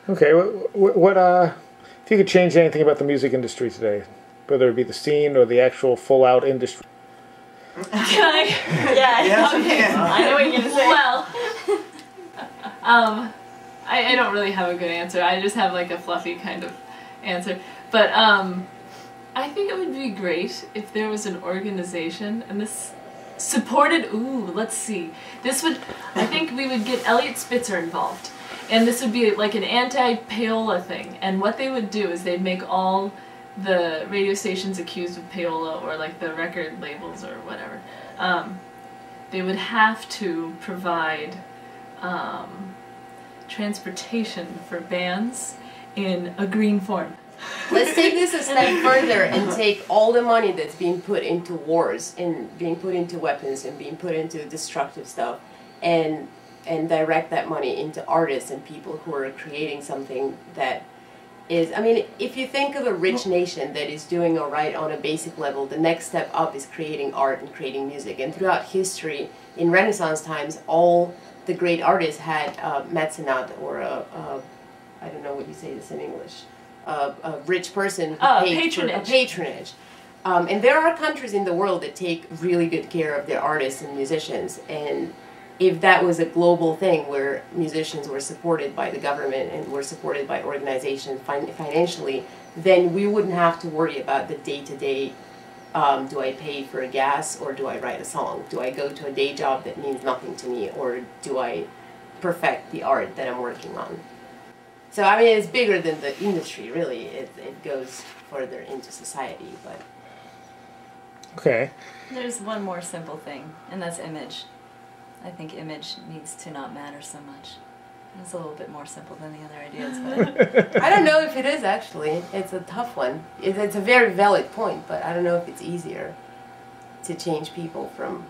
Okay, if you could change anything about the music industry today, whether it be the scene or the actual full-out industry? Can I? Yeah, yes, okay. I know what you're going to say. Well, I don't really have a good answer. I just have like a fluffy kind of answer. But I think it would be great if there was an organization and this supported, let's see. This would, I think we would get Elliot Spitzer involved. And this would be like an anti-payola thing. And what they would do is they'd make all the radio stations accused of payola, or like the record labels or whatever. They would have to provide transportation for bands in a green form. Let's take this a step further and take all the money that's being put into wars and being put into weapons and being put into destructive stuff and direct that money into artists and people who are creating something that is, I mean, if you think of a rich nation that is doing all right on a basic level, the next step up is creating art and creating music. And throughout history, in Renaissance times, all the great artists had mecenat, or I don't know what you say this in English, a rich person who paid for a patronage. And there are countries in the world that take really good care of their artists and musicians. And if that was a global thing where musicians were supported by the government and were supported by organizations financially, then we wouldn't have to worry about the day-to-day, do I pay for a gas or do I write a song? Do I go to a day job that means nothing to me, or do I perfect the art that I'm working on? So I mean, it's bigger than the industry, really. It goes further into society, but... Okay. There's one more simple thing, and that's image. I think image needs to not matter so much. It's a little bit more simple than the other ideas, but... I don't know if it is, actually. It's a tough one. It's a very valid point, but I don't know if it's easier to change people from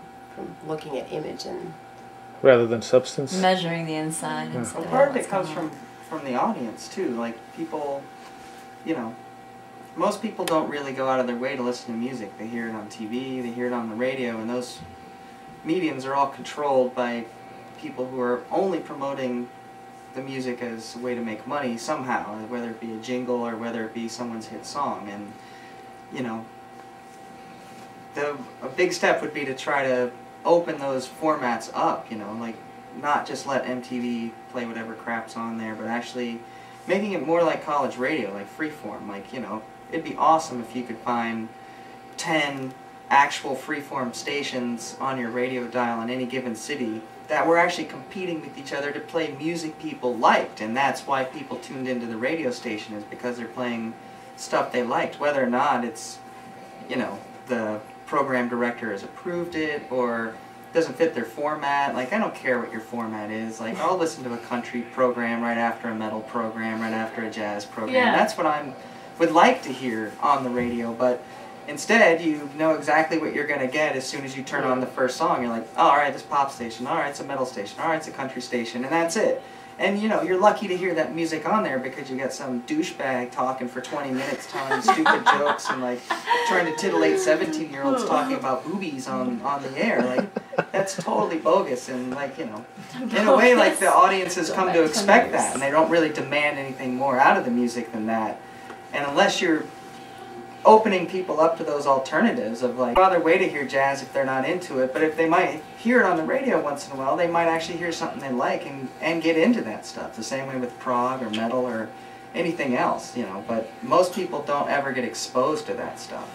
looking at image and... Rather than substance? Measuring the inside. Yeah. Instead Well, of part of what's it comes going on. from the audience, too. Like, people, you know, most people don't really go out of their way to listen to music. They hear it on TV, they hear it on the radio, and those mediums are all controlled by people who are only promoting the music as a way to make money somehow, whether it be a jingle or whether it be someone's hit song. And, you know, a big step would be to try to open those formats up, you know, like not just let MTV play whatever crap's on there, but actually making it more like college radio, like freeform. Like, you know, it'd be awesome if you could find 10 actual freeform stations on your radio dial in any given city that were actually competing with each other to play music people liked. And that's why people tuned into the radio station, is because they're playing stuff they liked, whether or not it's, you know, the program director has approved it or doesn't fit their format. Like, I don't care what your format is. Like, I'll listen to a country program right after a metal program, right after a jazz program. Yeah. That's what I would like to hear on the radio, but instead, you know exactly what you're going to get as soon as you turn on the first song. You're like, oh, all right, this pop station, all right, it's a metal station, all right, it's a country station, and that's it. And, you know, you're lucky to hear that music on there because you got some douchebag talking for 20 minutes telling stupid jokes and, like, trying to titillate 17-year-olds talking about boobies on the air. Like, that's totally bogus. And, like, you know, in a way, like, the audience has come to expect that, and they don't really demand anything more out of the music than that. And unless you're opening people up to those alternatives of, like, no other way to hear jazz if they're not into it, but if they might hear it on the radio once in a while, they might actually hear something they like and get into that stuff. The same way with prog or metal or anything else, you know, but most people don't ever get exposed to that stuff.